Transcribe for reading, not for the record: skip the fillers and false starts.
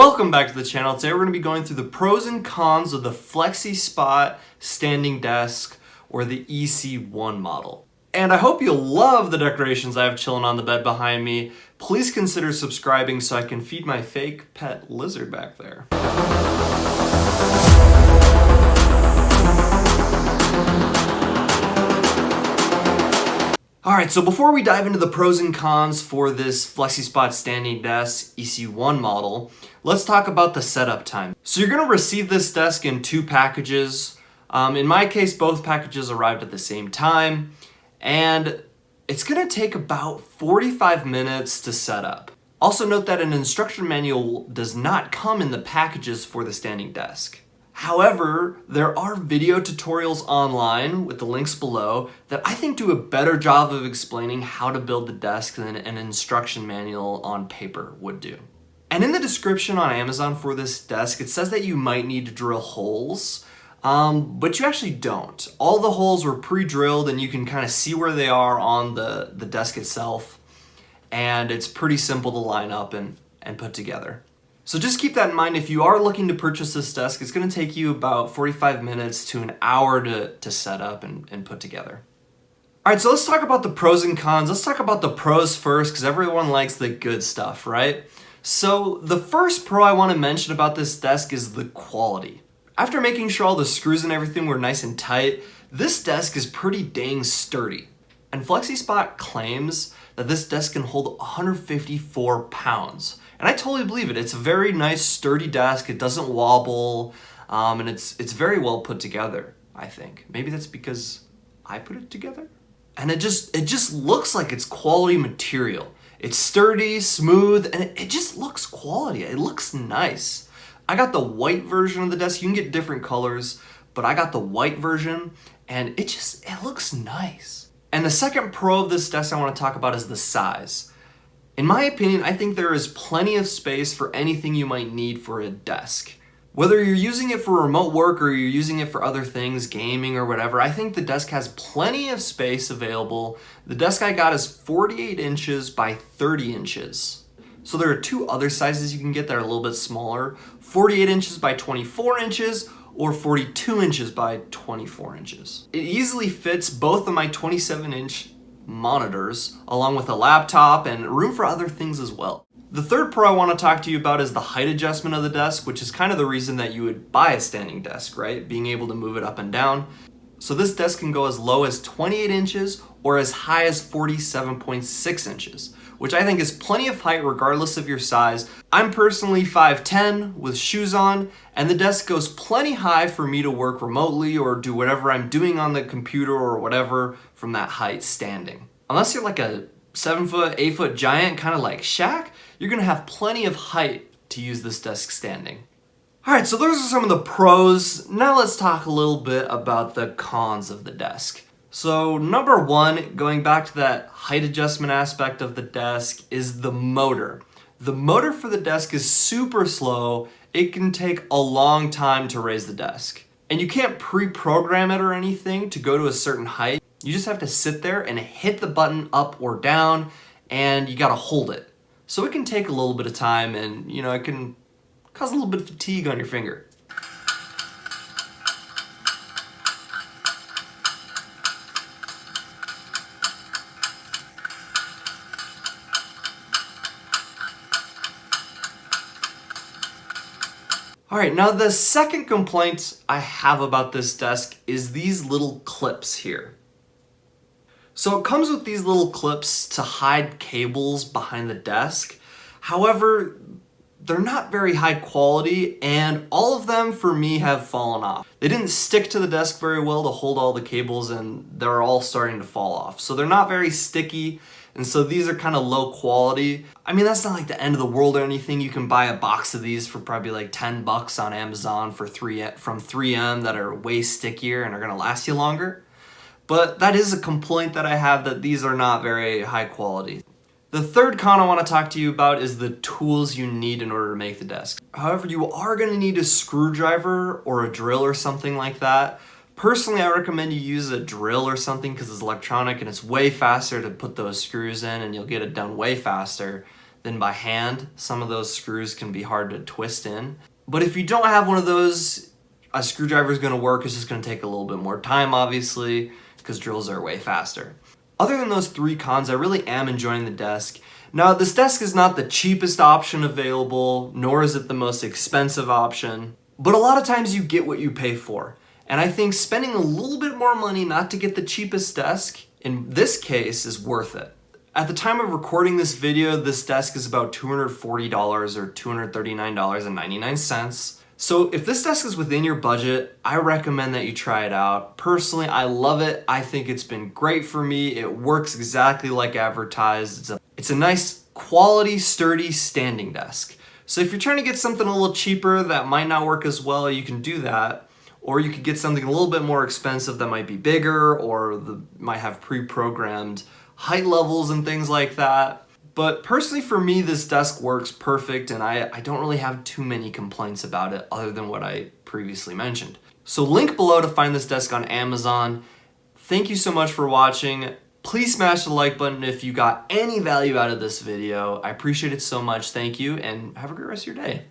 Welcome back to the channel. Today we're going to be going through the pros and cons of the Flexispot standing desk or the EC1 model. And I hope you'll love the decorations I have chilling on the bed behind me. Please consider subscribing so I can feed my fake pet lizard back there. Alright, so before we dive into the pros and cons for this Flexispot standing desk EC1 model, let's talk about the setup time. So you're going to receive this desk in two packages. In my case, both packages arrived at the same time, and it's going to take about 45 minutes to set up. Also note that an instruction manual does not come in the packages for the standing desk. However, there are video tutorials online with the links below that I think do a better job of explaining how to build the desk than an instruction manual on paper would do. And in the description on Amazon for this desk, it says that you might need to drill holes, but you actually don't. All the holes were pre-drilled and you can kind of see where they are on the desk itself, and it's pretty simple to line up and put together. So just keep that in mind. If you are looking to purchase this desk, it's going to take you about 45 minutes to an hour to set up and put together. Alright, so let's talk about the pros and cons. Let's talk about the pros first because everyone likes the good stuff, right? So the first pro I want to mention about this desk is the quality. After making sure all the screws and everything were nice and tight, this desk is pretty dang sturdy. And Flexispot claims that this desk can hold 154 pounds. And I totally believe it. It's a very nice, sturdy desk. It doesn't wobble, and it's very well put together, I think. Maybe that's because I put it together? And it just looks like it's quality material. It's sturdy, smooth, and it just looks quality. It looks nice. I got the white version of the desk. You can get different colors, but I got the white version, and it looks nice. And the second pro of this desk I want to talk about is the size. In my opinion, I think there is plenty of space for anything you might need for a desk. Whether you're using it for remote work or you're using it for other things, gaming or whatever, I think the desk has plenty of space available. The desk I got is 48 inches by 30 inches. So there are two other sizes you can get that are a little bit smaller, 48 inches by 24 inches or 42 inches by 24 inches. It easily fits both of my 27-inch monitors, along with a laptop and room for other things as well. The third pro I want to talk to you about is the height adjustment of the desk, which is kind of the reason that you would buy a standing desk, right? Being able to move it up and down. So this desk can go as low as 28 inches or as high as 47.6 inches, which I think is plenty of height regardless of your size. I'm personally 5'10" with shoes on, and the desk goes plenty high for me to work remotely or do whatever I'm doing on the computer or whatever from that height standing. Unless you're like a 7-foot, 8-foot giant, kind of like Shaq, you're gonna have plenty of height to use this desk standing. Alright, so those are some of the pros. Now let's talk a little bit about the cons of the desk. So number one, going back to that height adjustment aspect of the desk, is the motor. The motor for the desk is super slow. It can take a long time to raise the desk. And you can't pre-program it or anything to go to a certain height. You just have to sit there and hit the button up or down, and you gotta hold it. So it can take a little bit of time, and it can cause a little bit of fatigue on your finger. Alright, now the second complaint I have about this desk is these little clips here. So it comes with these little clips to hide cables behind the desk. However, they're not very high quality, and all of them for me have fallen off. They didn't stick to the desk very well to hold all the cables, and they're all starting to fall off. So they're not very sticky, and so these are kind of low quality. I mean, that's not like the end of the world or anything. You can buy a box of these for probably like 10 bucks on Amazon from 3M that are way stickier and are gonna last you longer. But that is a complaint that I have, that these are not very high quality. The third con I want to talk to you about is the tools you need in order to make the desk. However, you are going to need a screwdriver or a drill or something like that. Personally, I recommend you use a drill or something because it's electronic and it's way faster to put those screws in, and you'll get it done way faster than by hand. Some of those screws can be hard to twist in. But if you don't have one of those, a screwdriver is going to work. It's just going to take a little bit more time, obviously, because drills are way faster. Other than those 3 cons, I really am enjoying the desk. Now, this desk is not the cheapest option available, nor is it the most expensive option, but a lot of times you get what you pay for. And I think spending a little bit more money not to get the cheapest desk, in this case, is worth it. At the time of recording this video, this desk is about $240 or $239.99. So if this desk is within your budget, I recommend that you try it out. Personally, I love it. I think it's been great for me. It works exactly like advertised. It's a nice, quality, sturdy standing desk. So if you're trying to get something a little cheaper that might not work as well, you can do that. Or you could get something a little bit more expensive that might be bigger or might have pre-programmed height levels and things like that. But personally for me, this desk works perfect and I don't really have too many complaints about it other than what I previously mentioned. So link below to find this desk on Amazon. Thank you so much for watching. Please smash the like button if you got any value out of this video. I appreciate it so much. Thank you and have a great rest of your day.